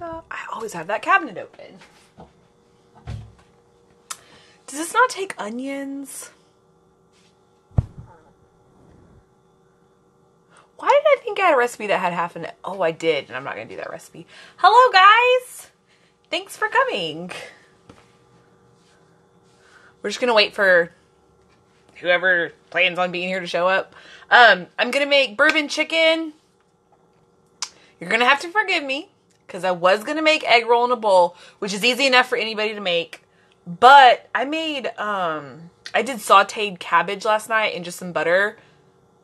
I always have that cabinet open. Does this not take onions? Why did I think I had a recipe that had half an... Oh, I did, and I'm not going to do that recipe. Hello, guys! Thanks for coming. We're just going to wait for whoever plans on being here to show up. I'm going to make bourbon chicken. You're going to have to forgive me, because I was going to make egg roll in a bowl, which is easy enough for anybody to make. But I made, I did sauteed cabbage last night and just some butter.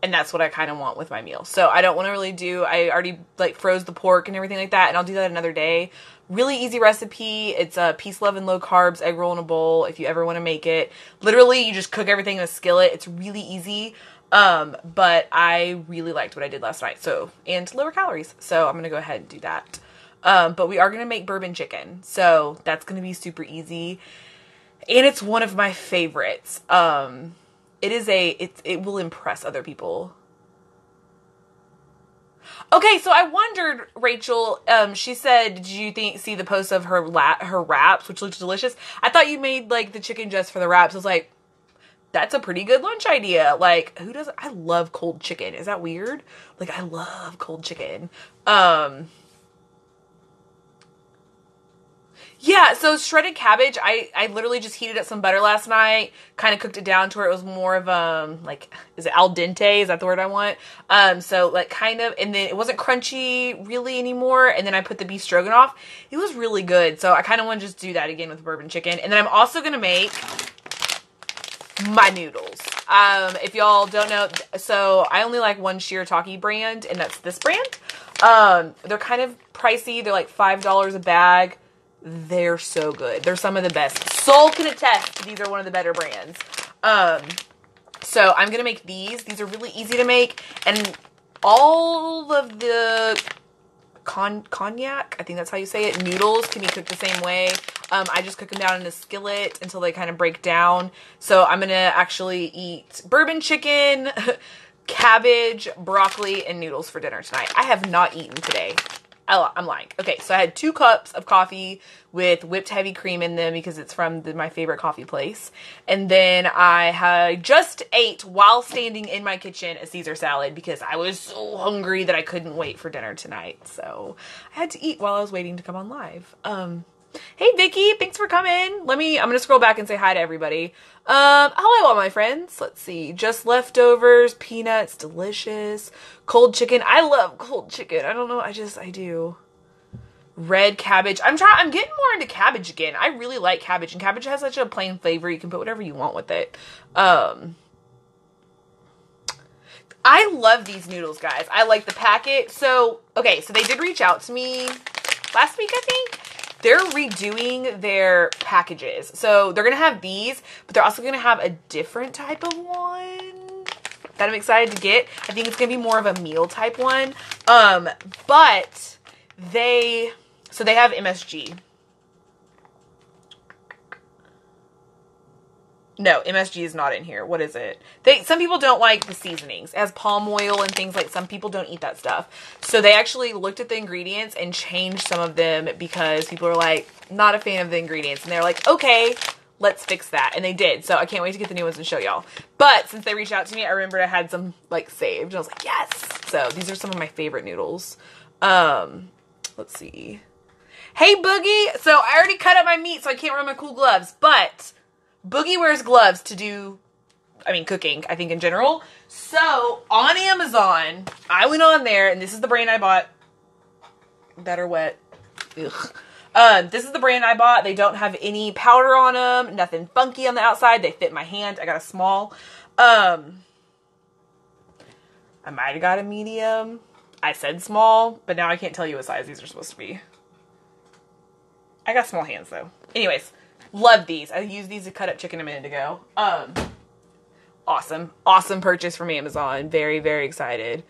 And that's what I kind of want with my meal. So I don't want to really do, I already like froze the pork and everything like that. And I'll do that another day. Really easy recipe. It's a peace, love, and low carbs egg roll in a bowl. If you ever want to make it, literally you just cook everything in a skillet. It's really easy. But I really liked what I did last night. So, and lower calories. So I'm going to go ahead and do that. But we are going to make bourbon chicken. So that's going to be super easy. And it's one of my favorites. It will impress other people. Okay, so I wondered, Rachel, she said, did you see the post of her wraps, which looks delicious? I thought you made, like, the chicken just for the wraps. I was like, that's a pretty good lunch idea. Like, who doesn't? I love cold chicken. Is that weird? Like, I love cold chicken. Yeah, so shredded cabbage, I literally just heated up some butter last night, kind of cooked it down to where it was more of, like, is it al dente? Is that the word I want? So, like, kind of, and then it wasn't crunchy really anymore, and then I put the beef stroganoff. It was really good, so I kind of want to just do that again with bourbon chicken. And then I'm also going to make my noodles. If y'all don't know, so I only like one shirataki brand, and that's this brand. They're kind of pricey. They're like $5 a bag. They're so good. They're some of the best. Soul can attest these are one of the better brands. So I'm going to make these. These are really easy to make. And all of the cognac, I think that's how you say it, noodles can be cooked the same way. I just cook them down in a skillet until they kind of break down. So I'm going to actually eat bourbon chicken, cabbage, broccoli, and noodles for dinner tonight. I have not eaten today. I'm lying. Okay, so I had 2 cups of coffee with whipped heavy cream in them because it's from my favorite coffee place. And then I had just ate while standing in my kitchen a Caesar salad because I was so hungry that I couldn't wait for dinner tonight. So I had to eat while I was waiting to come on live. Hey Vicky, thanks for coming. I'm gonna scroll back and say hi to everybody. Hello all my friends. Let's see. Just leftovers, peanuts, delicious. Cold chicken. I love cold chicken. I don't know. I do. Red cabbage. I'm getting more into cabbage again. I really like cabbage, and cabbage has such a plain flavor. You can put whatever you want with it. I love these noodles, guys. I like the packet. So, okay, so they did reach out to me last week, I think. They're redoing their packages. So they're going to have these, but they're also going to have a different type of one that I'm excited to get. I think it's going to be more of a meal type one. But they have MSG. No, MSG is not in here. What is it? Some people don't like the seasonings. It has palm oil and things like, some people don't eat that stuff. So they actually looked at the ingredients and changed some of them because people are like, not a fan of the ingredients. And they're like, okay, let's fix that. And they did. So I can't wait to get the new ones and show y'all. But since they reached out to me, I remembered I had some like saved. I was like, yes. So these are some of my favorite noodles. Let's see. Hey, Boogie. So I already cut up my meat, so I can't wear my cool gloves. But Boogie wears gloves to do, cooking, I think, in general. So, on Amazon, I went on there, and this is the brand I bought. Better wet. Ugh. This is the brand I bought. They don't have any powder on them, nothing funky on the outside. They fit my hand. I got a small. I might have got a medium. I said small, but now I can't tell you what size these are supposed to be. I got small hands, though. Anyways. Love these. I used these to cut up chicken a minute ago. Awesome. Awesome purchase from Amazon. Very, very excited.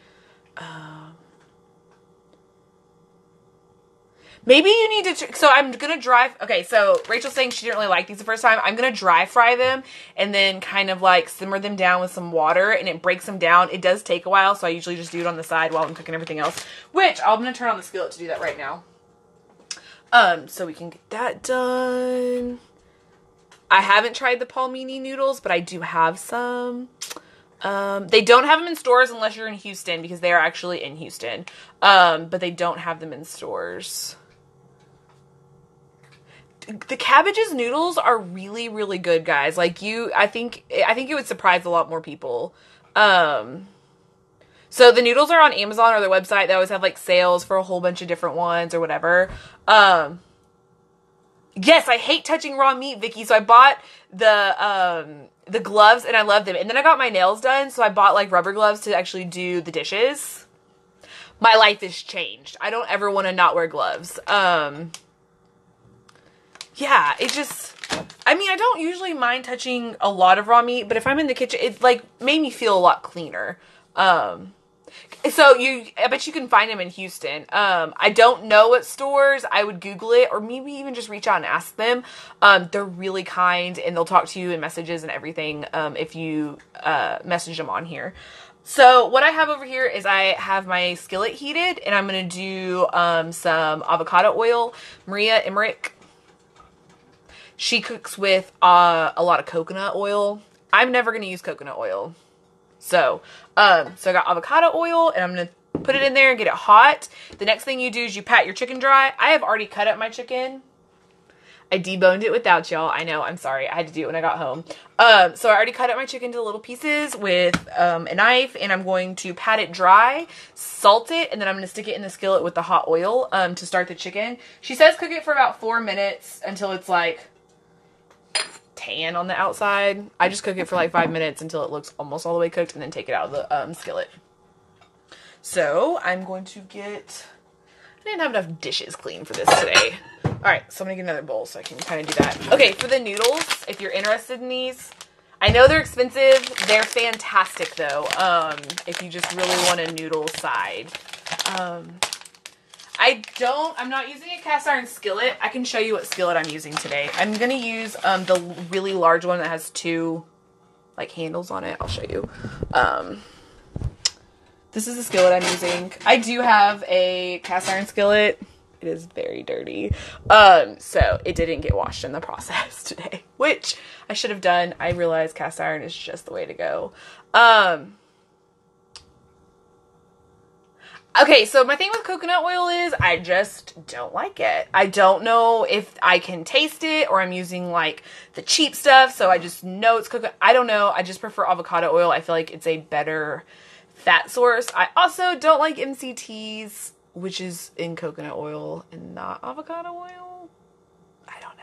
Maybe you need to, so I'm going to dry, okay, so Rachel's saying she didn't really like these the first time. I'm going to dry fry them and then kind of like simmer them down with some water, and it breaks them down. It does take a while, so I usually just do it on the side while I'm cooking everything else, which I'm going to turn on the skillet to do that right now. So we can get that done. I haven't tried the palmini noodles, but I do have some. They don't have them in stores unless you're in Houston, because they are actually in Houston. But they don't have them in stores. The Cabbage's noodles are really, really good, guys. Like, I think it would surprise a lot more people. So the noodles are on Amazon or their website. They always have like sales for a whole bunch of different ones or whatever. Yes, I hate touching raw meat, Vicky. So I bought the gloves and I love them. And then I got my nails done. So I bought like rubber gloves to actually do the dishes. My life has changed. I don't ever want to not wear gloves. Yeah, it just, I mean, I don't usually mind touching a lot of raw meat, but if I'm in the kitchen, it like made me feel a lot cleaner. So I bet you can find them in Houston. I don't know what stores. I would Google it, or maybe even just reach out and ask them. They're really kind, and they'll talk to you in messages and everything, if you, message them on here. So what I have over here is I have my skillet heated, and I'm going to do, some avocado oil. Maria Emmerich, she cooks with, a lot of coconut oil. I'm never going to use coconut oil. So I got avocado oil, and I'm going to put it in there and get it hot. The next thing you do is you pat your chicken dry. I have already cut up my chicken. I deboned it without y'all. I know, I'm sorry. I had to do it when I got home. So I already cut up my chicken to little pieces with a knife, and I'm going to pat it dry, salt it, and then I'm going to stick it in the skillet with the hot oil to start the chicken. She says cook it for about 4 minutes until it's like tan on the outside. I just cook it for like 5 minutes until it looks almost all the way cooked, and then take it out of the skillet. So I'm going to get, I didn't have enough dishes clean for this today. Alright, so I'm going to get another bowl so I can kind of do that. Okay, for the noodles, if you're interested in these, I know they're expensive. They're fantastic though, if you just really want a noodle side. I'm not using a cast iron skillet. I can show you what skillet I'm using today. I'm going to use the really large one that has 2 like handles on it. I'll show you. This is the skillet I'm using. I do have a cast iron skillet. It is very dirty. So it didn't get washed in the process today, which I should have done. I realized cast iron is just the way to go. Okay, so my thing with coconut oil is I just don't like it. I don't know if I can taste it, or I'm using like the cheap stuff, so I just know it's coconut. I don't know. I just prefer avocado oil. I feel like it's a better fat source. I also don't like MCTs, which is in coconut oil and not avocado oil. I don't know.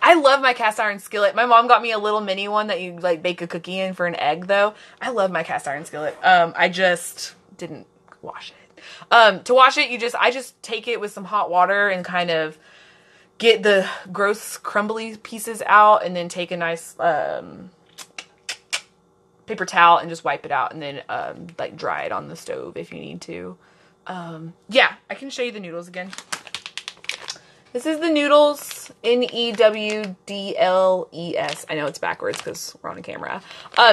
I love my cast iron skillet. My mom got me a little mini one that you like bake a cookie in for an egg though. I love my cast iron skillet. I just didn't wash it. To wash it, I just take it with some hot water and kind of get the gross crumbly pieces out, and then take a nice paper towel and just wipe it out, and then like dry it on the stove if you need to. Yeah, I can show you the noodles again. This is the noodles, N-E-W-D-L-E-S. I know it's backwards because we're on a camera.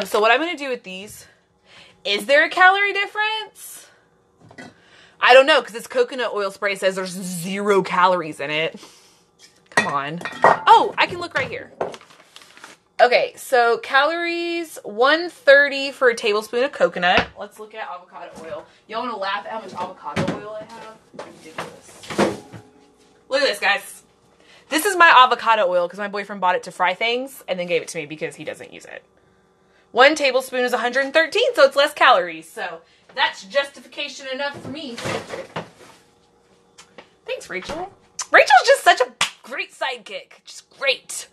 So what I'm going to do with these, is there a calorie difference? I don't know, because this coconut oil spray says there's 0 calories in it. Come on. Oh, I can look right here. Okay, so calories, 130 for a tablespoon of coconut. Let's look at avocado oil. Y'all want to laugh at how much avocado oil I have? Ridiculous. Look at this, guys. This is my avocado oil because my boyfriend bought it to fry things and then gave it to me because he doesn't use it. 1 tablespoon is 113, so it's less calories. So that's justification enough for me. Thanks, Rachel. Rachel's just such a great sidekick. Just great.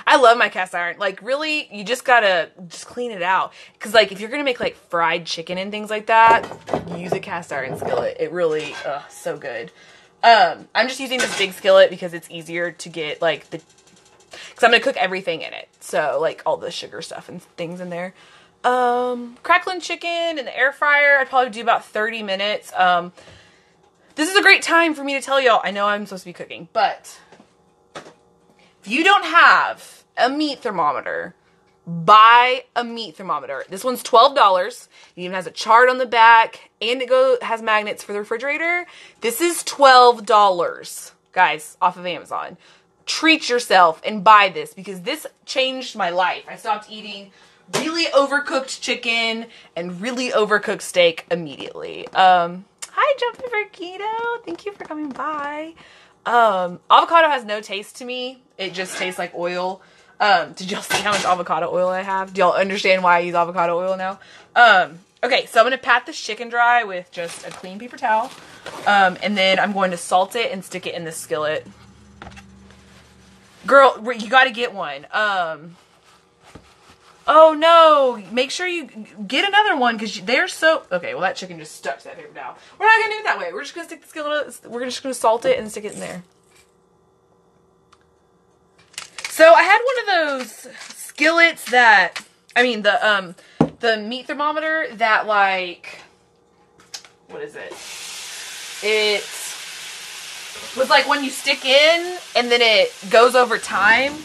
I love my cast iron. Like, really, you just gotta just clean it out. Because, like, if you're gonna make, like, fried chicken and things like that, use a cast iron skillet. It really, so good. I'm just using this big skillet because it's easier to get, like, because I'm gonna cook everything in it. So, like, all the sugar stuff and things in there. Crackling chicken in the air fryer, I'd probably do about 30 minutes. This is a great time for me to tell y'all, I know I'm supposed to be cooking, but if you don't have a meat thermometer, buy a meat thermometer. This one's $12. It even has a chart on the back, and it has magnets for the refrigerator. This is $12, guys, off of Amazon. Treat yourself and buy this, because this changed my life. I stopped eating really overcooked chicken and really overcooked steak immediately. Hi, Jumping for Keto. Thank you for coming by. Avocado has no taste to me. It just tastes like oil. Did y'all see how much avocado oil I have? Do y'all understand why I use avocado oil now? Okay, so I'm going to pat this chicken dry with just a clean paper towel. And then I'm going to salt it and stick it in the skillet. Girl, you got to get one. Oh no, make sure you get another one, because they're so... Okay, well that chicken just stuck to that paper towel. We're not going to do it that way. We're just going to stick the skillet... We're just going to salt it and stick it in there. So I had one of those skillets that... I mean, the meat thermometer that, like... What is it? It was like when you stick in and then it goes over time...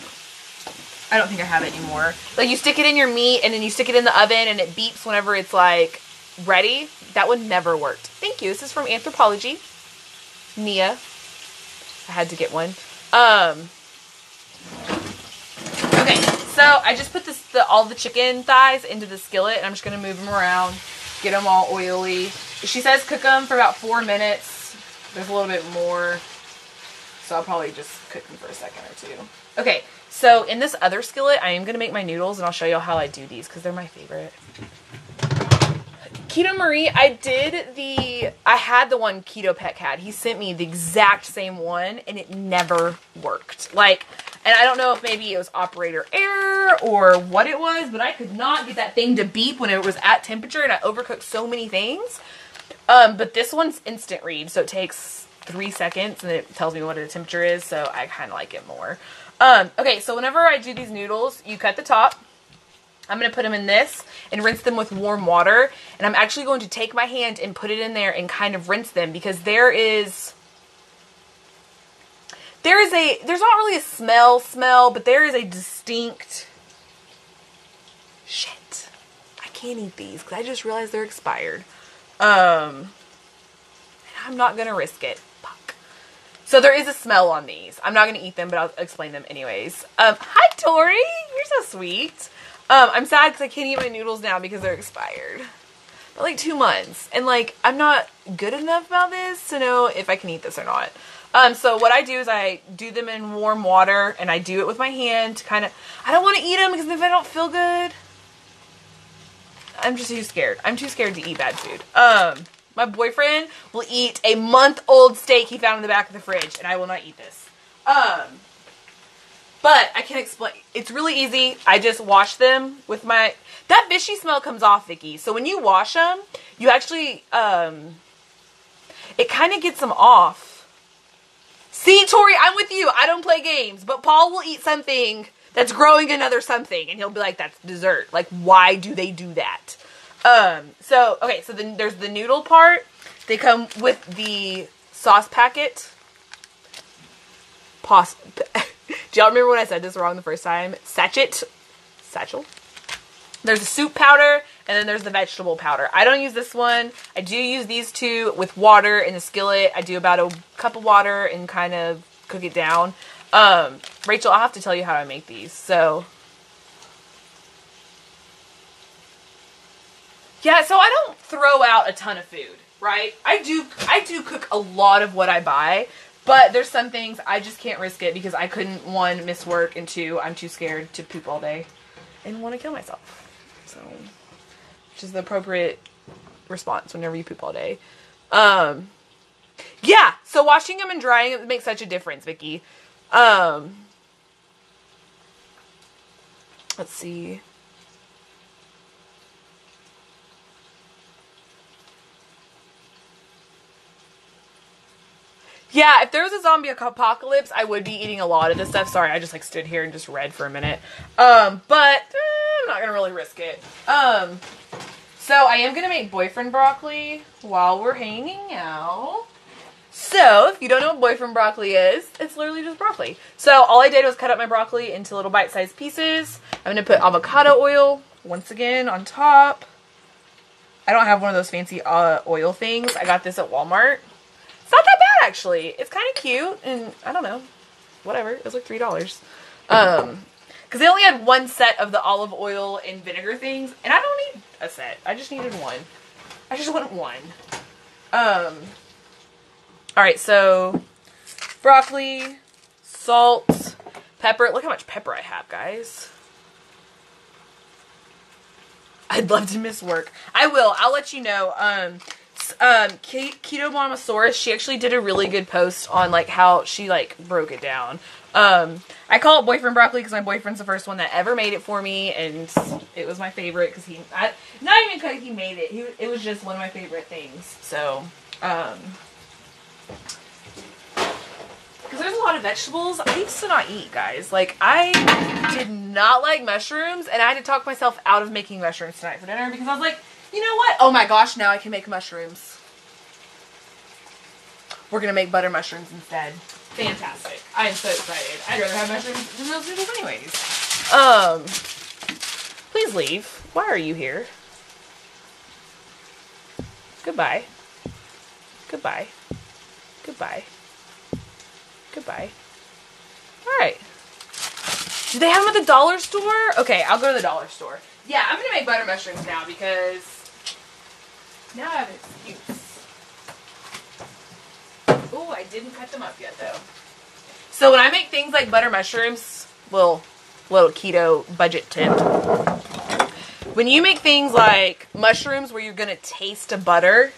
I don't think I have it anymore. Like, you stick it in your meat, and then you stick it in the oven, and it beeps whenever it's, like, ready. That one never worked. Thank you. This is from Anthropology. Nia. I had to get one. Okay, so I just put all the chicken thighs into the skillet, and I'm just going to move them around, get them all oily. She says cook them for about 4 minutes. There's a little bit more, so I'll probably just cook them for a second or two. Okay. So in this other skillet, I am going to make my noodles, and I'll show you how I do these, because they're my favorite. Keto Marie, I had the one Keto Pet had. He sent me the exact same one, and it never worked. Like, and I don't know if maybe it was operator error or what it was, but I could not get that thing to beep when it was at temperature, and I overcooked so many things. But this one's instant read, so it takes 3 seconds, and it tells me what the temperature is, so I kind of like it more. Okay, so whenever I do these noodles, you cut the top. I'm going to put them in this and rinse them with warm water. And I'm actually going to take my hand and put it in there and kind of rinse them, because there's not really a smell, but there is a distinct... Shit. I can't eat these because I just realized they're expired. And I'm not going to risk it. So there is a smell on these. I'm not going to eat them, but I'll explain them anyways. Hi, Tori. You're so sweet. I'm sad because I can't eat my noodles now because they're expired. But like 2 months. And like, I'm not good enough about this to know if I can eat this or not. So what I do is I do them in warm water, and I do it with my hand to kind of... I don't want to eat them because if I don't feel good, I'm just too scared. I'm too scared to eat bad food. My boyfriend will eat a month-old steak he found in the back of the fridge, and I will not eat this. But I can explain. It's really easy. I just wash them with my... That fishy smell comes off, Vicky. So when you wash them, you actually... it kind of gets them off. See, Tori, I'm with you. I don't play games. But Paul will eat something that's growing another something, and he'll be like, that's dessert. Like, why do they do that? So then there's the noodle part. They come with the sauce packet. Do y'all remember when I said this wrong the first time? Satchel. There's the soup powder, and then there's the vegetable powder. I don't use this one. I do use these two with water in the skillet. I do about a cup of water and kind of cook it down. Rachel, I'll have to tell you how I make these. So... Yeah, so I don't throw out a ton of food, right? I do cook a lot of what I buy, but there's some things I just can't risk it because I couldn't, 1, miss work, and 2, I'm too scared to poop all day and want to kill myself. So, which is the appropriate response whenever you poop all day. Yeah, so washing them and drying them makes such a difference, Vicky. Let's see. Yeah, if there was a zombie apocalypse, I would be eating a lot of this stuff. Sorry, I just like stood here and just read for a minute. I'm not gonna really risk it. So I am gonna make boyfriend broccoli while we're hanging out. So, if you don't know what boyfriend broccoli is, it's literally just broccoli. So, all I did was cut up my broccoli into little bite-sized pieces. I'm going to put avocado oil, once again, on top. I don't have one of those fancy oil things. I got this at Walmart. It's not that bad, actually. It's kind of cute, and I don't know. Whatever. It was like $3. Because they only had one set of the olive oil and vinegar things, and I don't need a set. I just needed one. I just wanted one. Alright, so broccoli, salt, pepper. Look how much pepper I have, guys. I'd love to miss work. I will. I'll let you know. Keto Mamasaurus, she actually did a really good post on like how she like broke it down. I call it boyfriend broccoli because my boyfriend's the first one that ever made it for me, and it was my favorite because not even because he made it. It was just one of my favorite things. So, because there's a lot of vegetables I used to not eat, guys. Like, I did not like mushrooms, and I had to talk myself out of making mushrooms tonight for dinner because I was like, you know what? Oh my gosh, now I can make mushrooms. We're going to make butter mushrooms instead. Fantastic. I am so excited. I'd rather have mushrooms than those noodles anyways. Please leave. Why are you here? Goodbye. Goodbye. Goodbye. Goodbye. Alright. Do they have them at the dollar store? Okay, I'll go to the dollar store. Yeah, I'm going to make butter mushrooms now because now I have an excuse. Oh, I didn't cut them up yet though. So when I make things like butter mushrooms, little keto budget tip. When you make things like mushrooms where you're going to taste a butter,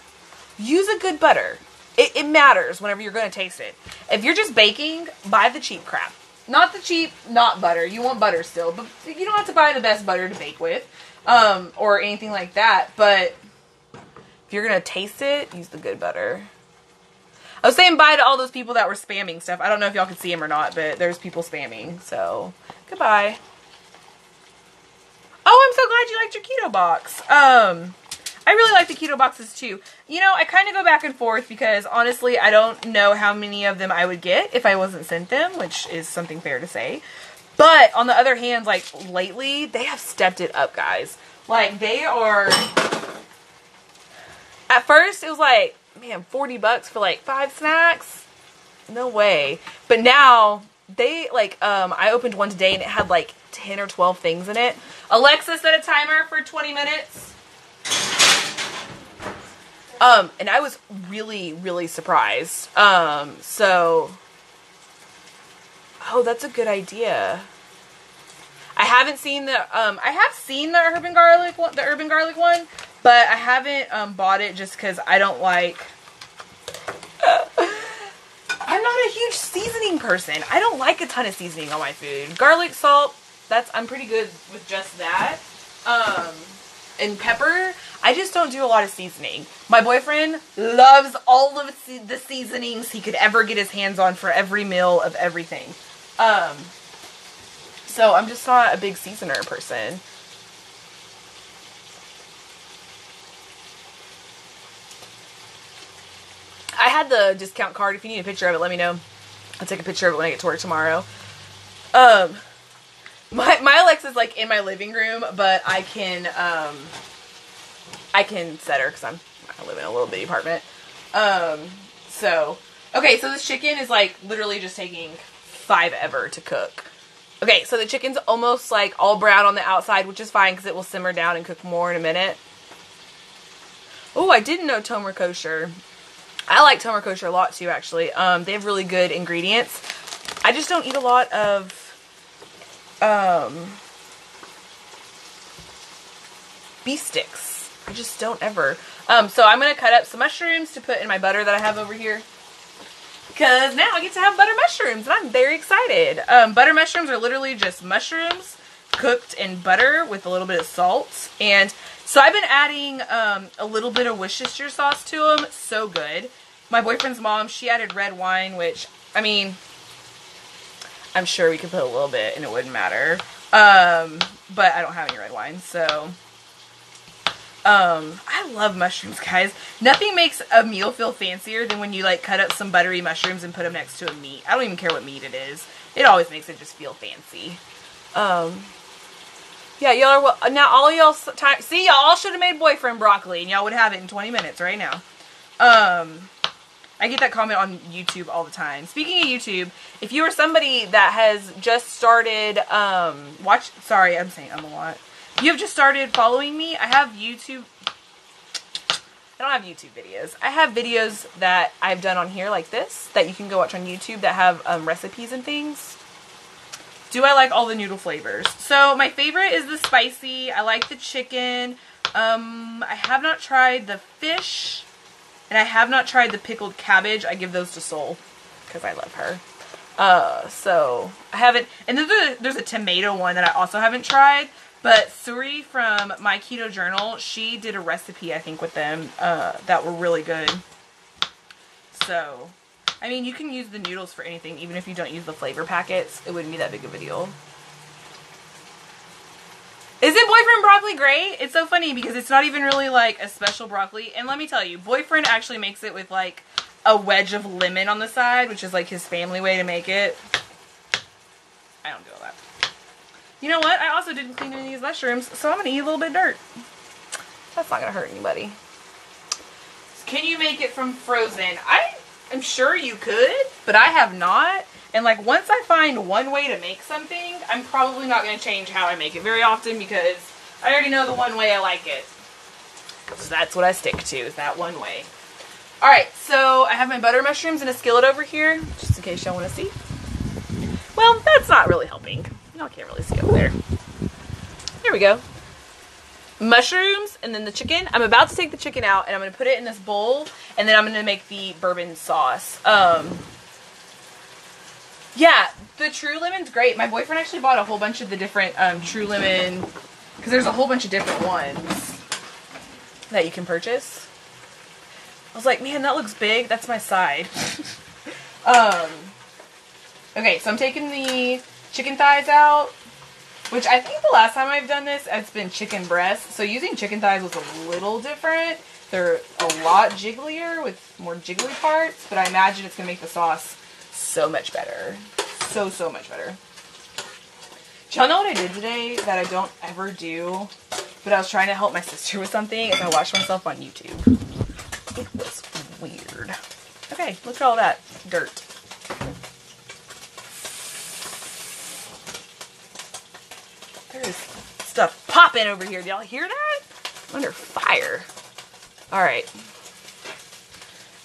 use a good butter. It matters whenever you're going to taste it. If you're just baking, buy the cheap crap. Not the cheap, not butter. You want butter still, but you don't have to buy the best butter to bake with, or anything like that. But if you're going to taste it, use the good butter. I was saying bye to all those people that were spamming stuff. I don't know if y'all could see them or not, but there's people spamming. So, goodbye. Oh, I'm so glad you liked your keto box. I really like the keto boxes too. You know, I kind of go back and forth because honestly, I don't know how many of them I would get if I wasn't sent them, which is something fair to say. But on the other hand, like lately, they have stepped it up, guys. Like they are, at first it was like, man, $40 for like 5 snacks? No way. But now, they, like, I opened one today and it had like 10 or 12 things in it. Alexa, set a timer for 20 minutes. And I was really, really surprised. So, oh, that's a good idea. I haven't seen the, I have seen the urban garlic one, but I haven't, bought it just because I don't like, I'm not a huge seasoning person. I don't like a ton of seasoning on my food. Garlic, salt, I'm pretty good with just that. And pepper, I just don't do a lot of seasoning. My boyfriend loves all of the seasonings he could ever get his hands on for every meal of everything. So I'm just not a big seasoner person. I had the discount card. If you need a picture of it, let me know. I'll take a picture of it when I get to work tomorrow. My Alexa's like in my living room, but I can set her because I live in a little bitty apartment. So, okay, so this chicken is like literally just taking forever to cook. Okay, so the chicken's almost like all brown on the outside, which is fine because it will simmer down and cook more in a minute. Oh, I didn't know Tomer Kosher. I like Tomer Kosher a lot too, actually. They have really good ingredients. I just don't eat a lot of beef sticks. I just don't ever. So I'm going to cut up some mushrooms to put in my butter that I have over here. Because now I get to have butter mushrooms, and I'm very excited. Butter mushrooms are literally just mushrooms cooked in butter with a little bit of salt. And so I've been adding a little bit of Worcestershire sauce to them. So good. My boyfriend's mom, she added red wine, which, I mean, I'm sure we could put a little bit and it wouldn't matter. But I don't have any red wine, so. I love mushrooms, guys. Nothing makes a meal feel fancier than when you like cut up some buttery mushrooms and put them next to a meat. I don't even care what meat it is. It always makes it just feel fancy. Yeah, y'all are well, now all y'all time. See, y'all all should have made boyfriend broccoli, and y'all would have it in 20 minutes right now. I get that comment on YouTube all the time. Speaking of YouTube, if you are somebody that has just started, sorry, I'm saying I'm a lot. You have just started following me. I have YouTube. I don't have YouTube videos. I have videos that I've done on here like this that you can go watch on YouTube that have recipes and things. Do I like all the noodle flavors? So my favorite is the spicy. I like the chicken. I have not tried the fish. And I have not tried the pickled cabbage. I give those to Sol because I love her. So I haven't. And then there's a tomato one that I also haven't tried. But Suri from My Keto Journal, she did a recipe, I think, with them that were really good. So, I mean, you can use the noodles for anything, even if you don't use the flavor packets. It wouldn't be that big of a deal. Isn't boyfriend broccoli great? It's so funny because it's not even really like a special broccoli. And let me tell you, boyfriend actually makes it with like a wedge of lemon on the side, which is like his family way to make it. I don't do all that. You know what? I also didn't clean any of these mushrooms, so I'm going to eat a little bit of dirt. That's not going to hurt anybody. Can you make it from frozen? I'm sure you could, but I have not. And like once I find one way to make something, I'm probably not going to change how I make it very often because I already know the one way I like it. So that's what I stick to, is that one way. Alright, so I have my butter mushrooms in a skillet over here, just in case y'all want to see. Well, that's not really helping. Y'all can't really see over there. There we go. Mushrooms and then the chicken. I'm about to take the chicken out and I'm going to put it in this bowl and then I'm going to make the bourbon sauce. Yeah, the True Lemon's great. My boyfriend actually bought a whole bunch of the different True Lemon, because there's a whole bunch of different ones that you can purchase. I was like, man, that looks big. That's my side. Okay, so I'm taking the chicken thighs out, which I think the last time I've done this, it's been chicken breast. So using chicken thighs was a little different. They're a lot jigglier with more jiggly parts, but I imagine it's going to make the sauce so much better. So much better. Do y'all know what I did today that I don't ever do, but I was trying to help my sister with something, is I watched myself on YouTube. It was weird. Okay, look at all that dirt. There's stuff popping over here. Do y'all hear that? I'm under fire. Alright.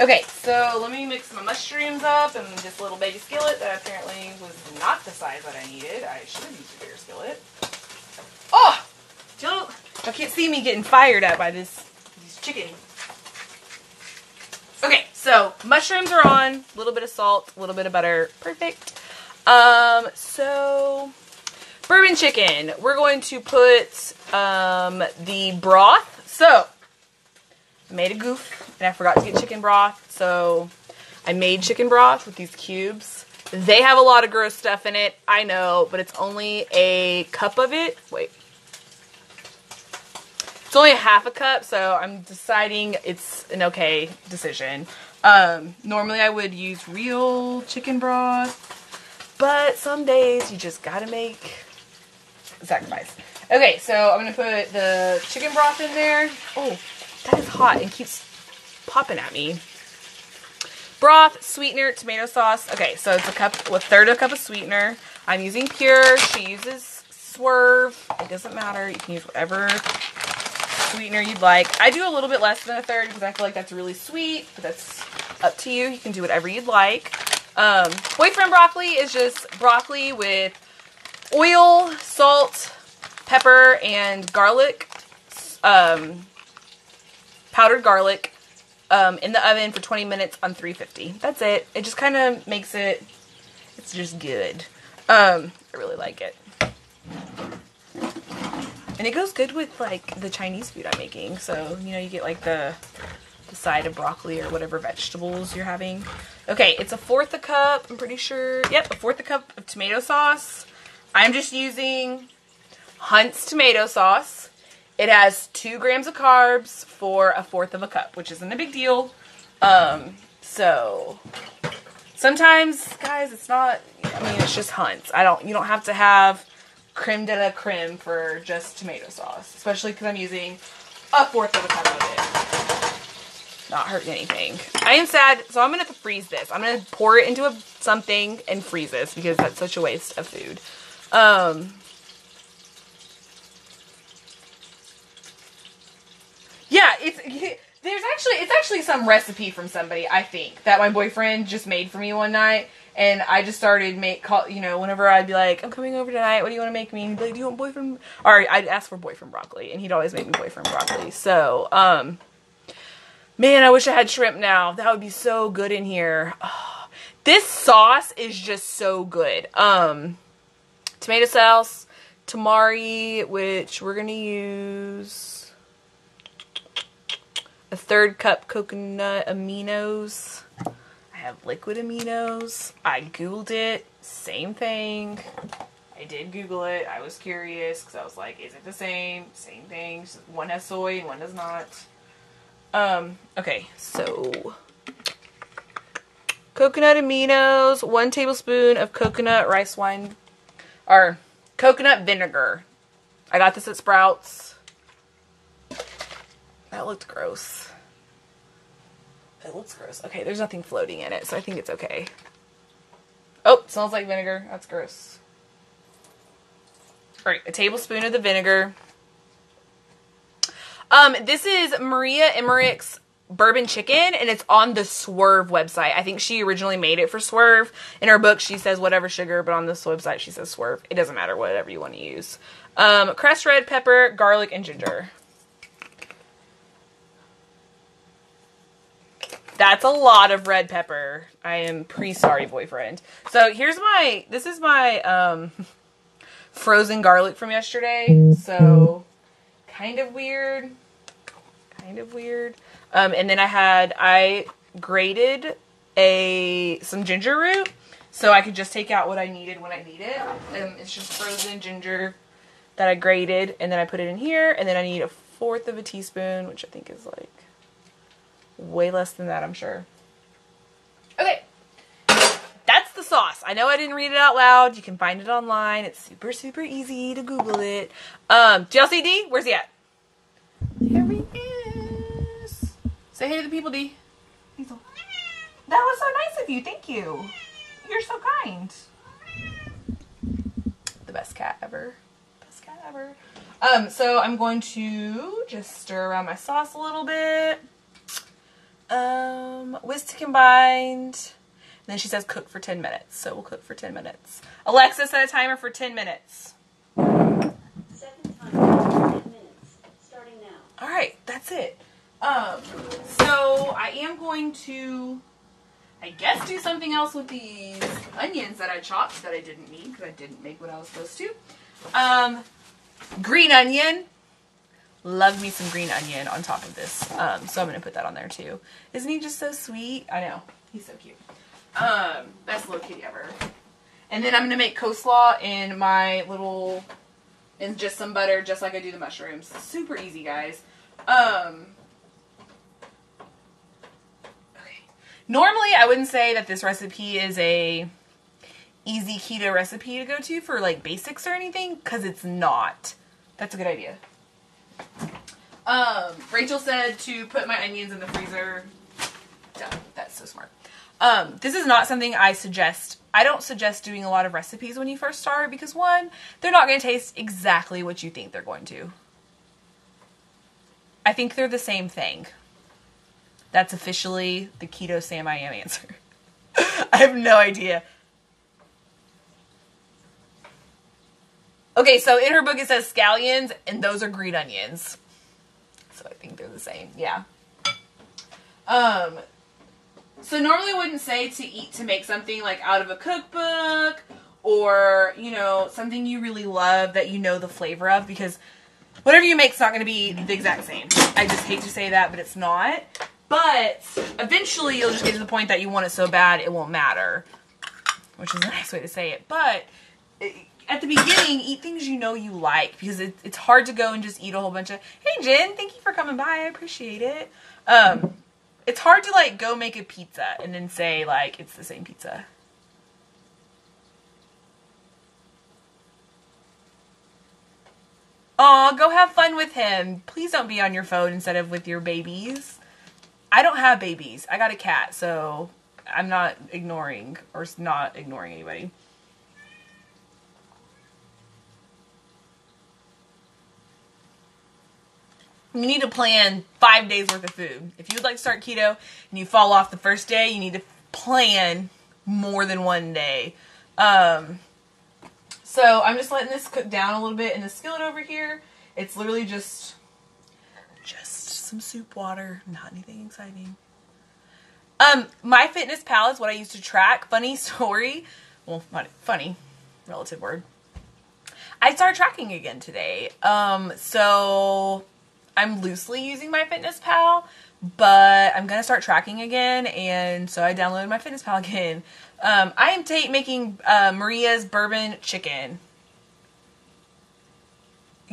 Okay, so let me mix my mushrooms up in this little baby skillet that apparently was not the size that I needed. I should have used a bigger skillet. Oh! Y'all can't see me getting fired at by these chicken. Okay, so mushrooms are on, a little bit of salt, a little bit of butter. Perfect. So bourbon chicken. We're going to put the broth. So I made a goof and I forgot to get chicken broth. So I made chicken broth with these cubes. They have a lot of gross stuff in it, I know, but it's only a cup of it. Wait. It's only a half a cup, so I'm deciding it's an okay decision. Normally I would use real chicken broth, but some days you just gotta make a sacrifice. Okay, so I'm gonna put the chicken broth in there. Oh, that is hot and keeps popping at me. Broth, sweetener, tomato sauce. Okay, so it's a third of a cup of sweetener. I'm using pure. She uses Swerve. It doesn't matter. You can use whatever sweetener you'd like. I do a little bit less than a third because I feel like that's really sweet, but that's up to you. You can do whatever you'd like. Boyfriend broccoli is just broccoli with oil, salt, pepper, and garlic. Powdered garlic in the oven for 20 minutes on 350. That's it. It just kind of makes it, it's just good. I really like it. And it goes good with like the Chinese food I'm making. So, you know, you get like the side of broccoli or whatever vegetables you're having. Okay, it's a fourth a cup, I'm pretty sure. Yep, a fourth a cup of tomato sauce. I'm just using Hunt's tomato sauce. It has 2 grams of carbs for 1/4 of a cup, which isn't a big deal. So sometimes, guys, it's not, I mean, it's just Hunt's. You don't have to have creme de la creme for just tomato sauce, especially because I'm using 1/4 of a cup of it. Not hurting anything. I am sad, so I'm going to have to freeze this. I'm going to pour it into something and freeze this because that's such a waste of food. Yeah, it's actually some recipe from somebody, I think, that my boyfriend just made for me one night, and I just started whenever I'd be like, I'm coming over tonight, what do you want to make me? And he'd be like, do you want boyfriend? Or I'd ask for boyfriend broccoli, and he'd always make me boyfriend broccoli. So, man, I wish I had shrimp now. That would be so good in here. Oh, this sauce is just so good. Tomato sauce, tamari, which we're gonna use 1/3 cup coconut aminos. I have liquid aminos. I Googled it. Same thing. I did Google it. I was curious because I was like, is it the same? Same thing. One has soy and one does not. Okay, so coconut aminos, 1 tablespoon of coconut rice wine, or coconut vinegar. I got this at Sprouts. That looked gross. It looks gross. Okay, there's nothing floating in it, so I think it's okay. Oh, smells like vinegar. That's gross. Alright, a tablespoon of the vinegar. This is Maria Emmerich's bourbon chicken, and it's on the Swerve website. I think she originally made it for Swerve. In her book, she says whatever sugar, but on this website, she says Swerve. It doesn't matter, whatever you want to use. Crushed red pepper, garlic, and ginger. That's a lot of red pepper. I am sorry, boyfriend. So this is my, frozen garlic from yesterday. So, kind of weird. And then I grated some ginger root so I could just take out what I needed when I need it. It's just frozen ginger that I grated, and then I put it in here, and then I need 1/4 of a teaspoon, which I think is like way less than that, I'm sure. Okay. That's the sauce. I know I didn't read it out loud. You can find it online. It's super, super easy to Google it. JLC D, where's he at? Here he is. Say hey to the people, D. That was so nice of you. Thank you. You're so kind. The best cat ever. Best cat ever. So I'm going to just stir around my sauce a little bit. Whisk to combined. And then she says cook for 10 minutes. So we'll cook for 10 minutes. Alexa, set a timer for 10 minutes. Second timer, 10 minutes. Starting now. Alright, that's it. So I am going to, I guess, do something else with these onions that I chopped that I didn't need because I didn't make what I was supposed to. Green onion. Love me some green onion on top of this. So I'm going to put that on there too. Isn't he just so sweet? I know. He's so cute. Best little kitty ever. And then I'm going to make coleslaw in just some butter, just like I do the mushrooms. Super easy, guys. Okay. Normally, I wouldn't say that this recipe is a easy keto recipe to go to for like basics or anything, because it's not. That's a good idea. Rachel said to put my onions in the freezer. Done. That's so smart. This is not something I suggest. I don't suggest doing a lot of recipes when you first start because, one, they're not going to taste exactly what you think they're going to. I think they're the same thing. That's officially the keto Sam I am answer. I have no idea. Okay, so in her book it says scallions, and those are green onions. So I think they're the same, yeah. So normally I wouldn't say to make something like out of a cookbook or, you know, something you really love that you know the flavor of, because whatever you make is not going to be the exact same. I just hate to say that, but it's not. But eventually you'll just get to the point that you want it so bad it won't matter, which is a nice way to say it. But at the beginning, eat things you know you like, because it's hard to go and just eat a whole bunch of, hey Jen, thank you for coming by, I appreciate it. It's hard to like go make a pizza and then say like it's the same pizza. Aw, go have fun with him. Please don't be on your phone instead of with your babies. I don't have babies. I got a cat, so I'm not ignoring anybody. You need to plan 5 days worth of food. If you would like to start keto and you fall off the first day, you need to plan more than 1 day. So I'm just letting this cook down a little bit in the skillet over here. It's literally just some soup water, not anything exciting. MyFitnessPal is what I used to track. Funny story. Well, not funny, relative word. I started tracking again today. So I'm loosely using MyFitnessPal, but I'm gonna start tracking again, and so I downloaded MyFitnessPal again. I am making Maria's bourbon chicken.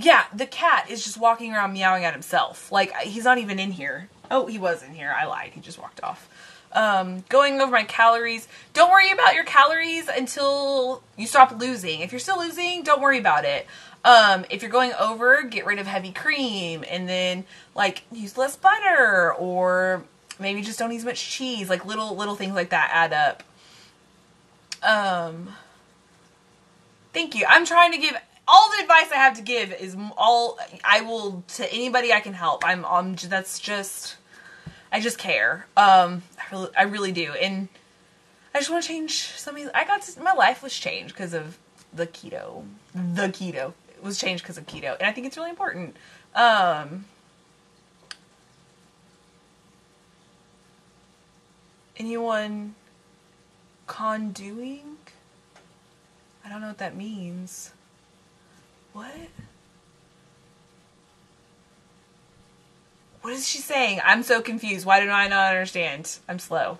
Yeah, the cat is just walking around meowing at himself. Like, he's not even in here. Oh, he was in here. I lied. He just walked off. Going over my calories. Don't worry about your calories until you stop losing. If you're still losing, don't worry about it. If you're going over, get rid of heavy cream, and then, like, use less butter, or maybe just don't eat as much cheese. Like, little things like that add up. Thank you. I'm trying to give all the advice I have to give is all I will to anybody I can help. That's just, I just care. I really do. And I just want to change something. My life was changed because of the keto. It was changed because of keto. And I think it's really important. Anyone condoing? I don't know what that means. What? What is she saying? I'm so confused. Why do I not understand? I'm slow.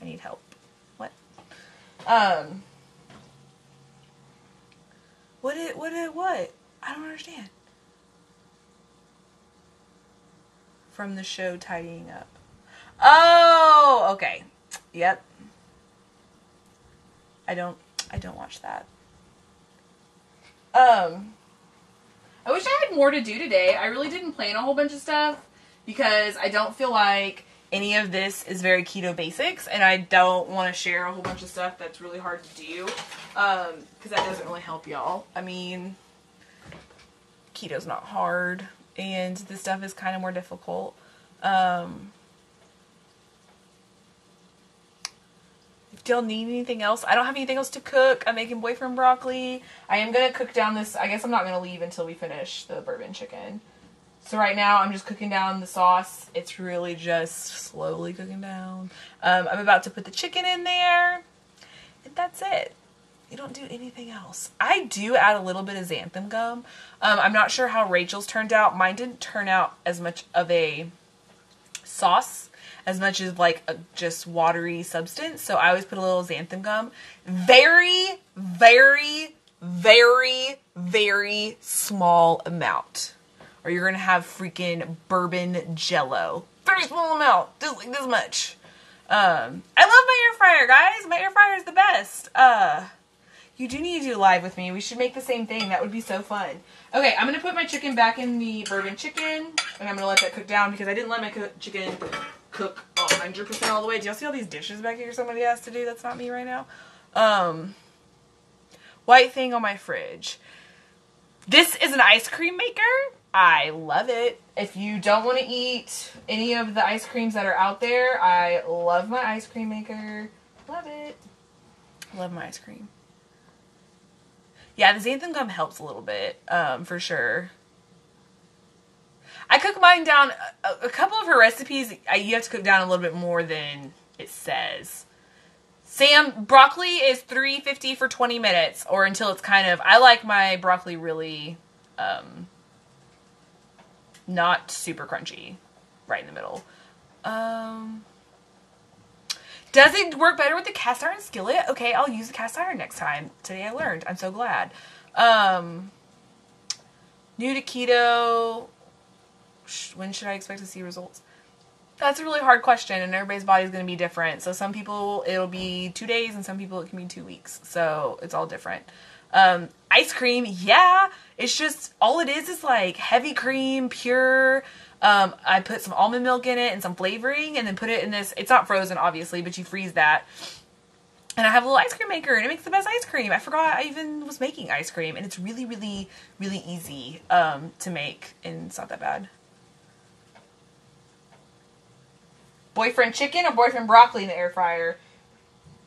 I need help. What? What? I don't understand. From the show Tidying Up. Oh, okay. Yep. I don't watch that. I wish I had more to do today. I really didn't plan a whole bunch of stuff because I don't feel like any of this is very keto basics, and I don't want to share a whole bunch of stuff that's really hard to do because that doesn't really help y'all. I mean, keto's not hard, and this stuff is kind of more difficult. If y'all need anything else, I don't have anything else to cook. I'm making boyfriend broccoli. I am going to cook down this. I guess I'm not going to leave until we finish the bourbon chicken. So right now I'm just cooking down the sauce. It's really just slowly cooking down. I'm about to put the chicken in there. And that's it. You don't do anything else. I do add a little bit of xanthan gum. I'm not sure how Rachel's turned out. Mine didn't turn out as much of a sauce as much as like a just watery substance. So I always put a little xanthan gum. Very, very, very, very small amount. Or you're going to have freaking bourbon jello. Very small amount. Just like this much. I love my air fryer, guys. My air fryer is the best. You do need to do live with me. We should make the same thing. That would be so fun. Okay, I'm going to put my chicken back in the bourbon chicken. And I'm going to let that cook down because I didn't let my chicken cook 100% all the way. Do y'all see all these dishes back here somebody has to do? That's not me right now. White thing on my fridge. This is an ice cream maker. I love it. If you don't want to eat any of the ice creams that are out there, I love my ice cream maker. Love it. Love my ice cream. Yeah, the xanthan gum helps a little bit, for sure. I cook mine down, a couple of her recipes, you have to cook down a little bit more than it says. Sam, broccoli is $3.50 for 20 minutes, or until it's kind of, I like my broccoli really, not super crunchy, right in the middle. Does it work better with the cast iron skillet? Okay, I'll use the cast iron next time. Today I learned. I'm so glad. New to keto. When should I expect to see results? That's a really hard question, and everybody's body is going to be different. So some people it'll be 2 days, and some people it can be 2 weeks. So it's all different. Ice cream, yeah. It's just, all it is like heavy cream, pure. I put some almond milk in it and some flavoring, and then put it in this. It's not frozen, obviously, but you freeze that. And I have a little ice cream maker, and it makes the best ice cream. I forgot I even was making ice cream, and it's really, really, really easy to make, and it's not that bad. Boyfriend chicken or boyfriend broccoli in the air fryer?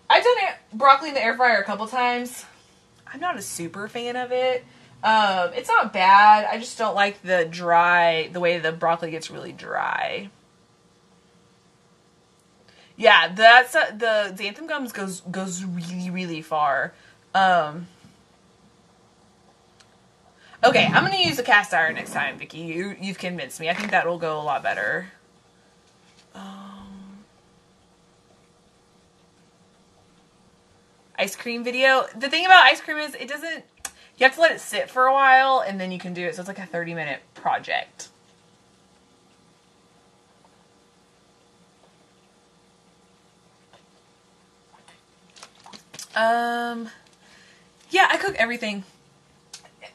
I've done broccoli in the air fryer a couple times. I'm not a super fan of it. It's not bad. I just don't like the way the broccoli gets really dry. Yeah, that's the xanthan gums goes really, really far. Okay, I'm gonna use the cast iron next time, Vicky. You've convinced me. I think that will go a lot better. Ice cream video. The thing about ice cream is you have to let it sit for a while and then you can do it. So it's like a 30-minute project. Yeah, I cook everything.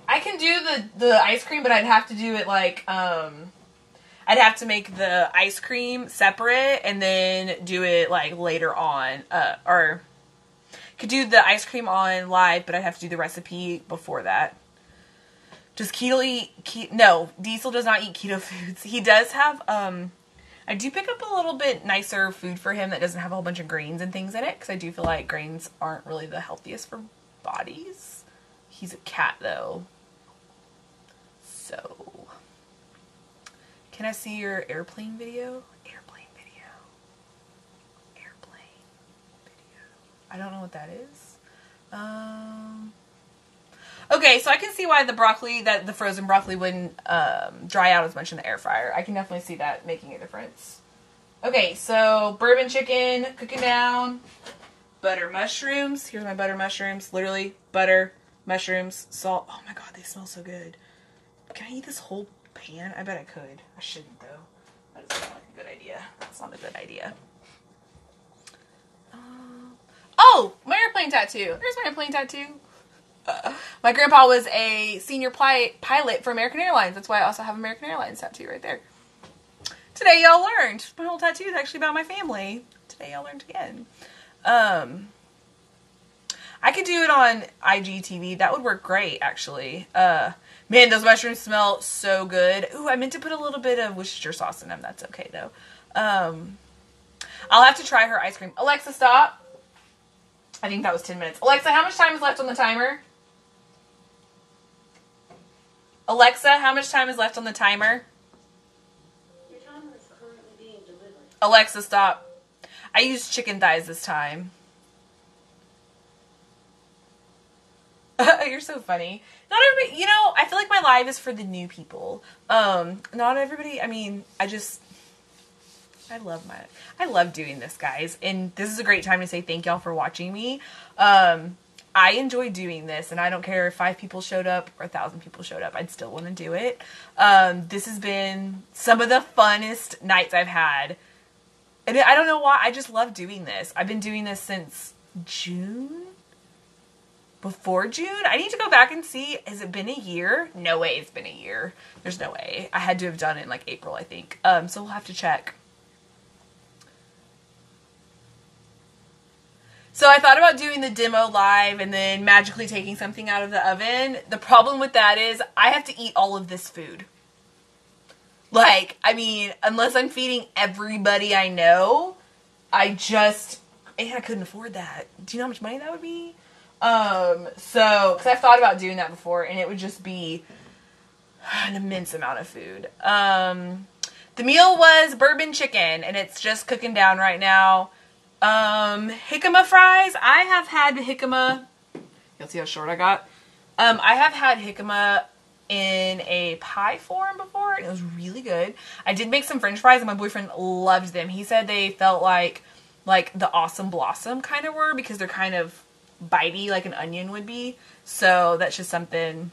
I can do the ice cream, but I'd have to do it like, I'd have to make the ice cream separate and then do it like later on, or could do the ice cream on live, but I'd have to do the recipe before that. Does Keto eat no, Diesel does not eat keto foods. He does have, I do pick up a little bit nicer food for him that doesn't have a whole bunch of grains and things in it, because I do feel like grains aren't really the healthiest for bodies. He's a cat, though. So, can I see your airplane video? I don't know what that is. Okay, so I can see why the frozen broccoli wouldn't dry out as much in the air fryer. I can definitely see that making a difference. Okay, so bourbon chicken, cooking down. Butter mushrooms. Here's my butter mushrooms. Literally, butter, mushrooms, salt. Oh my god, they smell so good. Can I eat this whole pan? I bet I could. I shouldn't, though. That doesn't sound like a good idea. That's not a good idea. Oh, my airplane tattoo. There's my airplane tattoo. My grandpa was a senior pilot for American Airlines. That's why I also have American Airlines tattoo right there. Today y'all learned. My whole tattoo is actually about my family. Today y'all learned again. I could do it on IGTV. That would work great, actually. Man, those mushrooms smell so good. Ooh, I meant to put a little bit of Worcestershire sauce in them. That's okay, though. I'll have to try her ice cream. Alexa, stop. I think that was 10 minutes. Alexa, how much time is left on the timer? Alexa, how much time is left on the timer? Your timer is currently being delivered. Alexa, stop. I used chicken thighs this time. You're so funny. Not everybody, I feel like my live is for the new people. Not everybody, I love doing this, guys. And this is a great time to say thank y'all for watching me. I enjoy doing this, and I don't care if 5 people showed up or 1,000 people showed up. I'd still want to do it. This has been some of the funnest nights I've had. And I don't know why. I just love doing this. I've been doing this since June? Before June? I need to go back and see. Has it been a year? No way it's been a year. There's no way. I had to have done it in like April, I think. So we'll have to check. So I thought about doing the demo live and then magically taking something out of the oven. The problem with that is I have to eat all of this food. Unless I'm feeding everybody I know, I couldn't afford that. Do you know how much money that would be? Because I've thought about doing that before, and it would just be an immense amount of food. The meal was bourbon chicken, and it's just cooking down right now. Jicama fries. I have had jicama. You'll see how short I got. I have had jicama in a pie form before, and it was really good. I did make some French fries, and my boyfriend loved them. He said they felt like like the Awesome Blossom kind of were, because they're kind of bitey like an onion would be. So that's just something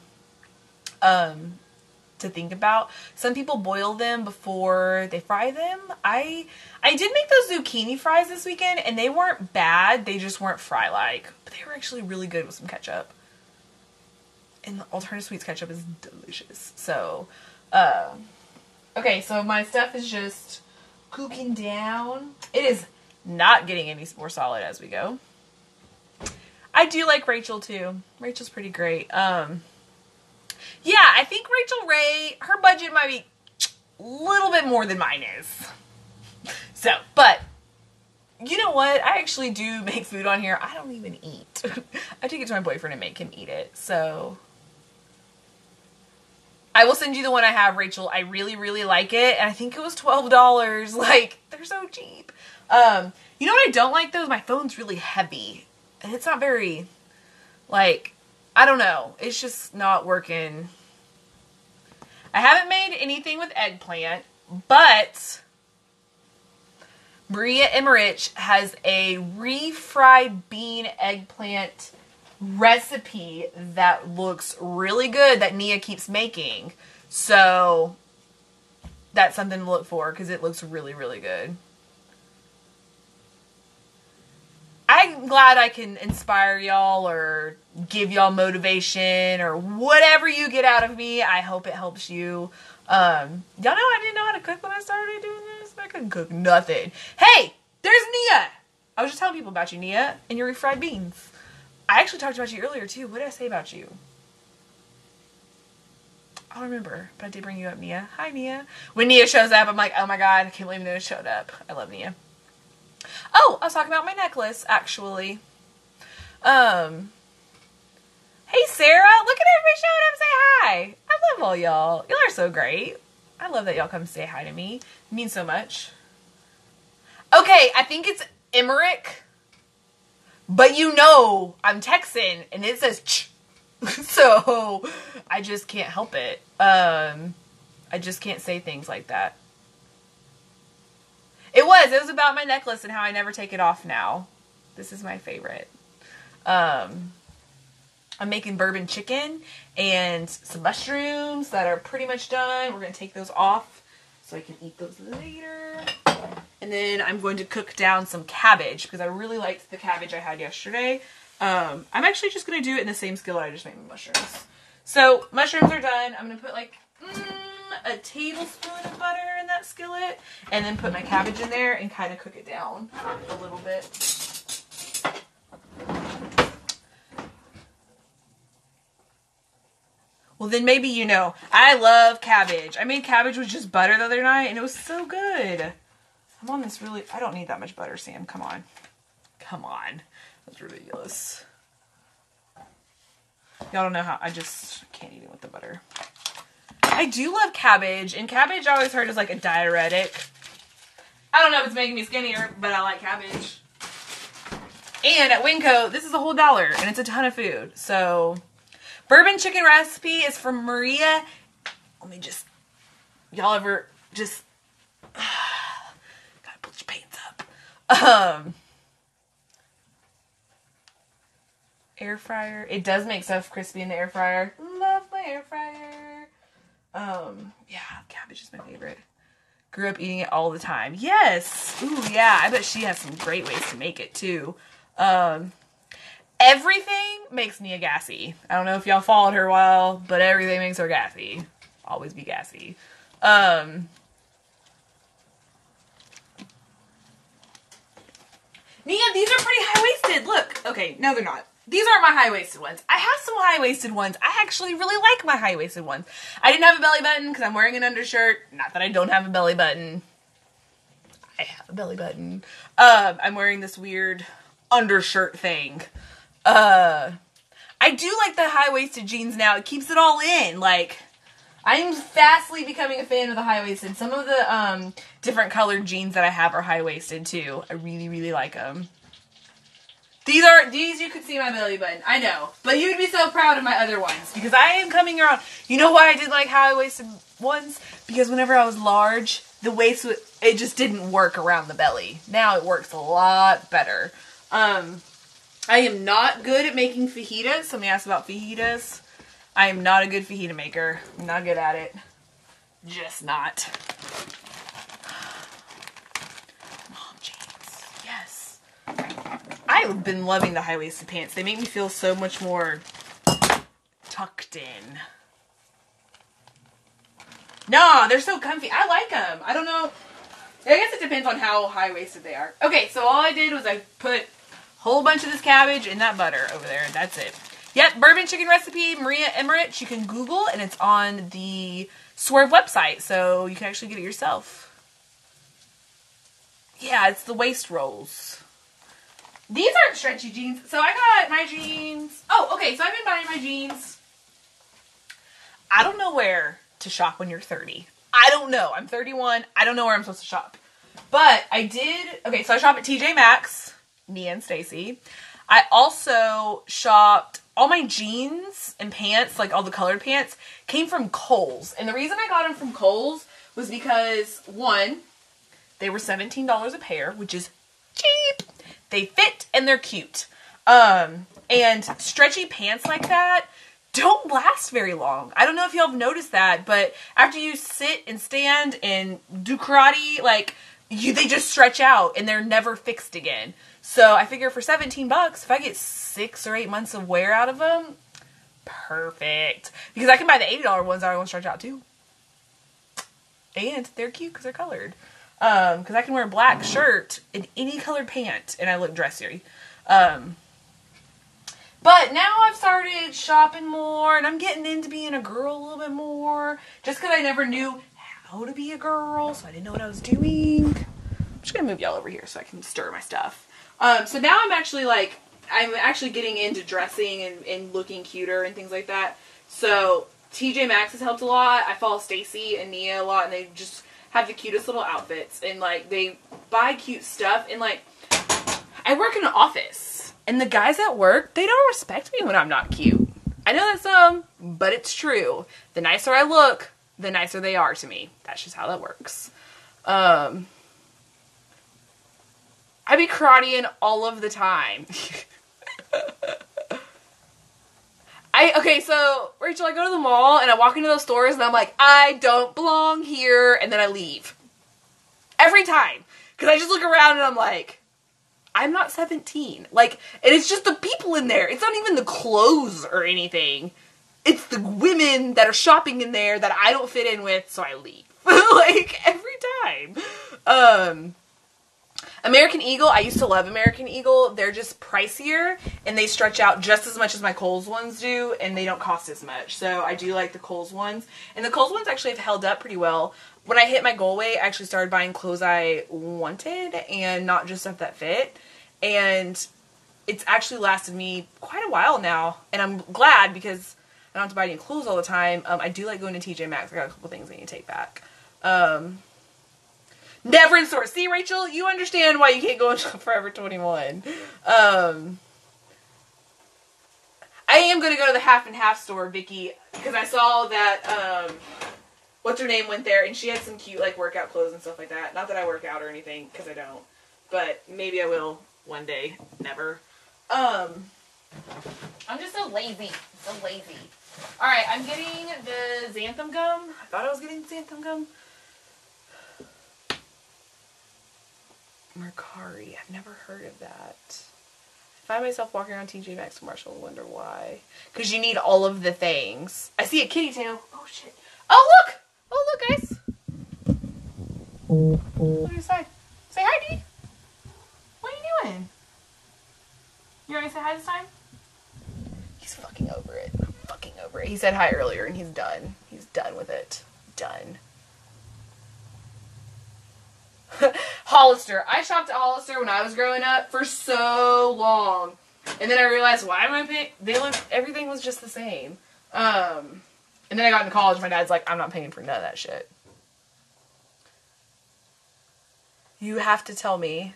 to think about. Some people boil them before they fry them. I did make those zucchini fries this weekend, and they weren't bad. They just weren't fry-like. But they were actually really good with some ketchup. And the alternative sweets ketchup is delicious. So, okay, so my stuff is just cooking down. It is not getting any more solid as we go. I do like Rachel too. Rachel's pretty great. Yeah, I think Rachel Ray, her budget might be a little bit more than mine is. So, but, you know what? I actually do make food on here. I don't even eat. I take it to my boyfriend and make him eat it. So, I will send you the one I have, Rachel. I really, really like it. And I think it was $12. Like, they're so cheap. You know what I don't like though? My phone's really heavy. And it's not very, like, I don't know. It's just not working. I haven't made anything with eggplant, but Maria Emmerich has a refried bean eggplant recipe that looks really good that Nia keeps making. So that's something to look for because it looks really, really good. I'm glad I can inspire y'all or give y'all motivation or whatever you get out of me. I hope it helps you. Y'all know I didn't know how to cook when I started doing this. I couldn't cook nothing. Hey, there's Nia. I was just telling people about you, Nia, and your refried beans. I actually talked about you earlier, too. What did I say about you? I don't remember, but I did bring you up, Nia. Hi, Nia. When Nia shows up, I'm like, oh my god, I can't believe Nia showed up. I love Nia. Oh, I was talking about my necklace, actually. Hey, Sarah. Look at everybody showing up and say hi. I love all y'all. Y'all are so great. I love that y'all come say hi to me. It means so much. Okay, I think it's Emmerich. But you know, I'm Texan, and it says ch. So, I just can't help it. I just can't say things like that. It was about my necklace and how I never take it off now. This is my favorite. I'm making bourbon chicken and some mushrooms that are pretty much done. We're going to take those off so I can eat those later. And then I'm going to cook down some cabbage because I really liked the cabbage I had yesterday. I'm actually just going to do it in the same skillet I just made with mushrooms. So, mushrooms are done. I'm going to put like a tablespoon of butter in that skillet and then put my cabbage in there and kind of cook it down a little bit. Well, then maybe you know, I love cabbage. I made cabbage with just butter the other night and it was so good. I'm on this really, I don't need that much butter, Sam. Come on. Come on. That's ridiculous. Y'all don't know how, I just can't eat it with the butter. I do love cabbage, and cabbage I always heard is like a diuretic. I don't know if it's making me skinnier, but I like cabbage. And at Winco, this is a whole $1, and it's a ton of food. So, bourbon chicken recipe is from Maria. Let me just, y'all ever just, gotta put your pants up. Air fryer. It does make stuff crispy in the air fryer. Love my air fryer. Yeah, cabbage is my favorite. Grew up eating it all the time. Yes! Ooh, yeah, I bet she has some great ways to make it, too. Everything makes Nia gassy. I don't know if y'all followed her well, but everything makes her gassy. Always be gassy. Nia, these are pretty high-waisted. Look. Okay, no, they're not. These aren't my high-waisted ones. I have some high-waisted ones. I actually really like my high-waisted ones. I didn't have a belly button because I'm wearing an undershirt. Not that I don't have a belly button. I have a belly button. I'm wearing this weird undershirt thing. I do like the high-waisted jeans now. It keeps it all in. Like, I'm fastly becoming a fan of the high-waisted. Some of the different colored jeans that I have are high-waisted too. I really, really like them. These you could see my belly button. I know. But you'd be so proud of my other ones. Because I am coming around. You know why I did like high-waisted ones? Because whenever I was large, the waist, it just didn't work around the belly. Now it works a lot better. I am not good at making fajitas. Somebody asked about fajitas. I am not a good fajita maker. I'm not good at it. Just not. Mom jeans. Yes. I've been loving the high-waisted pants. They make me feel so much more tucked in. No, they're so comfy. I like them. I don't know. I guess it depends on how high-waisted they are. Okay, so all I did was I put a whole bunch of this cabbage in that butter over there. That's it. Yep, bourbon chicken recipe, Maria Emmerich. You can Google, and it's on the Swerve website, so you can actually get it yourself. Yeah, it's the waist rolls. These aren't stretchy jeans. So I got my jeans. Oh, okay, so I've been buying my jeans. I don't know where to shop when you're 30. I don't know. I'm 31. I don't know where I'm supposed to shop. But I did. Okay, so I shop at TJ Maxx, Nia and Stacy. I also shopped, all my jeans and pants, like all the colored pants, came from Kohl's. And the reason I got them from Kohl's was because, one, they were $17 a pair, which is cheap. They fit and they're cute. And stretchy pants like that don't last very long. I don't know if y'all have noticed that, but after you sit and stand and do karate, like, they just stretch out and they're never fixed again. So I figure for $17, if I get 6 or 8 months of wear out of them, perfect. Because I can buy the $80 ones that I want to stretch out too. And they're cute because they're colored. Because I can wear a black shirt and any colored pant and I look dressy. But now I've started shopping more and I'm getting into being a girl a little bit more. Just because I never knew how to be a girl, so I didn't know what I was doing. I'm just going to move y'all over here so I can stir my stuff. So now I'm actually getting into dressing and looking cuter and things like that. So TJ Maxx has helped a lot. I follow Stacy and Nia a lot and they just have the cutest little outfits. And like, they buy cute stuff. And like, I work in an office. And the guys at work, they don't respect me when I'm not cute. I know that's dumb, but it's true. The nicer I look, the nicer they are to me. That's just how that works. I be karateing all of the time. Okay, so, Rachel, I go to the mall and I walk into those stores and I'm like, I don't belong here. And then I leave. Every time. Because I just look around and I'm like, I'm not 17. Like, and it's just the people in there. It's not even the clothes or anything. It's the women that are shopping in there that I don't fit in with, so I leave. Like, every time. American Eagle, I used to love American Eagle. They're just pricier, and they stretch out just as much as my Kohl's ones do, and they don't cost as much. So I do like the Kohl's ones. And the Kohl's ones actually have held up pretty well. When I hit my goal weight, I actually started buying clothes I wanted, and not just stuff that fit. And it's actually lasted me quite a while now, and I'm glad because I don't have to buy any clothes all the time. I do like going to TJ Maxx. I got a couple things I need to take back. Never in stores. See, Rachel, you understand why you can't go into Forever 21. I am going to go to the Half and Half store, Vicky, because I saw that, what's her name went there, and she had some cute, like, workout clothes and stuff like that. Not that I work out or anything, because I don't. But maybe I will one day. Never. I'm just so lazy. So lazy. Alright, I'm getting the xanthan gum. I thought I was getting xanthan gum. Mercari. I've never heard of that. I find myself walking around TJ Maxx and Marshall and wonder why. Because you need all of the things. I see a kitty tail. Oh, shit. Oh, look! Oh, look, guys. Look at his side. Say hi, Dee. What are you doing? You want me to say hi this time? He's fucking over it. Fucking over it. He said hi earlier and he's done. He's done with it. Done. Hollister. I shopped at Hollister when I was growing up for so long. And then I realized, why am I paying? Everything was just the same. And then I got into college, my dad's like, I'm not paying for none of that shit. You have to tell me.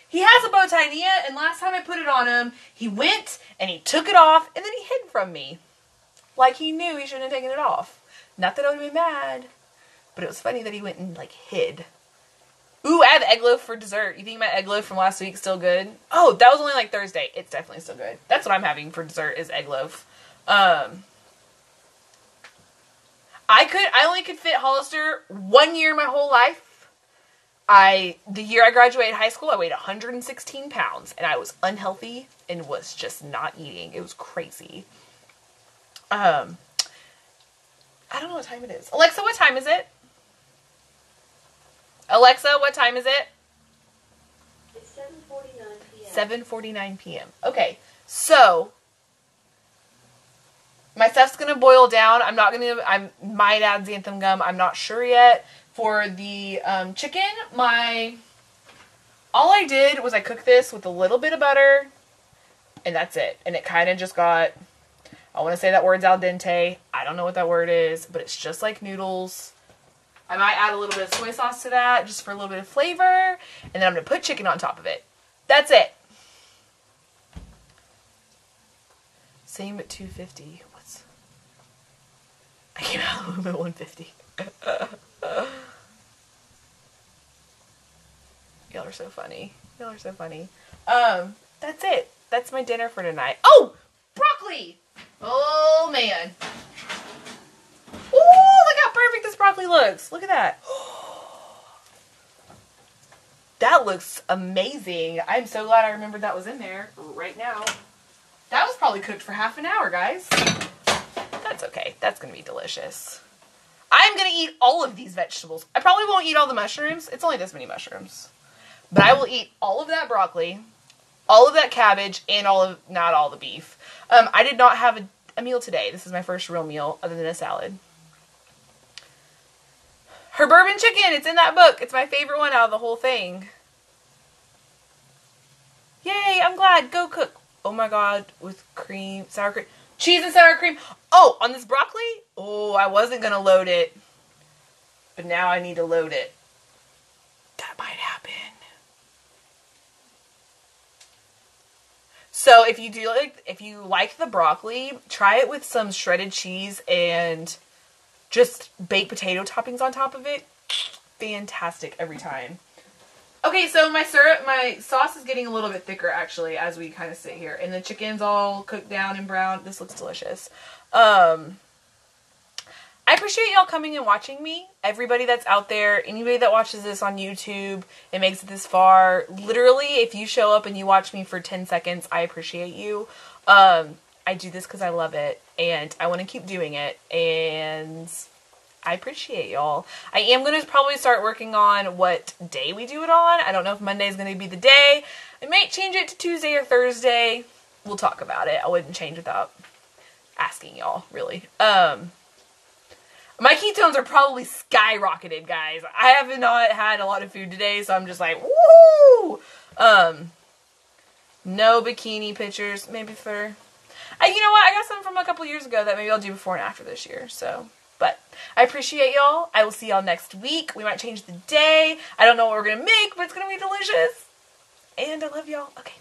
He has a bow tie, Nia, and last time I put it on him, he went and he took it off and then he hid from me. Like he knew he shouldn't have taken it off. Not that I would have been mad, But it was funny that he went and, like, hid. Ooh, I have egg loaf for dessert. You think my egg loaf from last week is still good? Oh, that was only, like, Thursday. It's definitely still good. That's what I'm having for dessert is egg loaf. I only could fit Hollister 1 year my whole life. The year I graduated high school, I weighed 116 pounds, and I was unhealthy and was just not eating. It was crazy. I don't know what time it is. Alexa, what time is it? Alexa, what time is it? It's 7:49 p.m. 7:49 p.m. Okay, so my stuff's gonna boil down. I might add xanthan gum. I'm not sure yet. For the chicken, all I did was I cooked this with a little bit of butter, and that's it. And it kind of just got, I want to say that word's al dente. I don't know what that word is, but it's just like noodles. I might add a little bit of soy sauce to that, just for a little bit of flavor, and then I'm going to put chicken on top of it. That's it. Same at 250. I came out a little bit 150. Y'all are so funny. Y'all are so funny. That's it. That's my dinner for tonight. Oh! Broccoli! Oh, man. Ooh, look how perfect this broccoli looks. Look at that. That looks amazing. I'm so glad I remembered that was in there right now. That was probably cooked for half an hour, guys. That's okay. That's going to be delicious. I'm going to eat all of these vegetables. I probably won't eat all the mushrooms. It's only this many mushrooms. But I will eat all of that broccoli, all of that cabbage, and not all the beef. I did not have a meal today. This is my first real meal other than a salad. Her bourbon chicken, it's in that book. It's my favorite one out of the whole thing. Yay, I'm glad. Go cook. Oh my god, with cream, sour cream. Cheese and sour cream. Oh, on this broccoli? Oh, I wasn't going to load it. But now I need to load it. That might happen. So if you like the broccoli, try it with some shredded cheese and just baked potato toppings on top of it. Fantastic every time. Okay, so my sauce is getting a little bit thicker actually as we kind of sit here, and the chicken's all cooked down and brown. This looks delicious. I appreciate y'all coming and watching me. Everybody that's out there, anybody that watches this on YouTube and makes it this far, literally, if you show up and you watch me for 10 seconds, I appreciate you. I do this because I love it, and I want to keep doing it, and I appreciate y'all. I am going to probably start working on what day we do it on. I don't know if Monday is going to be the day. I might change it to Tuesday or Thursday. We'll talk about it. I wouldn't change without asking y'all, really. My ketones are probably skyrocketed, guys. I have not had a lot of food today, so I'm just like, woo! No bikini pictures. Maybe for... you know what? I got some from a couple years ago that maybe I'll do before and after this year, so... But I appreciate y'all. I will see y'all next week. We might change the day. I don't know what we're going to make, but it's going to be delicious. And I love y'all. Okay.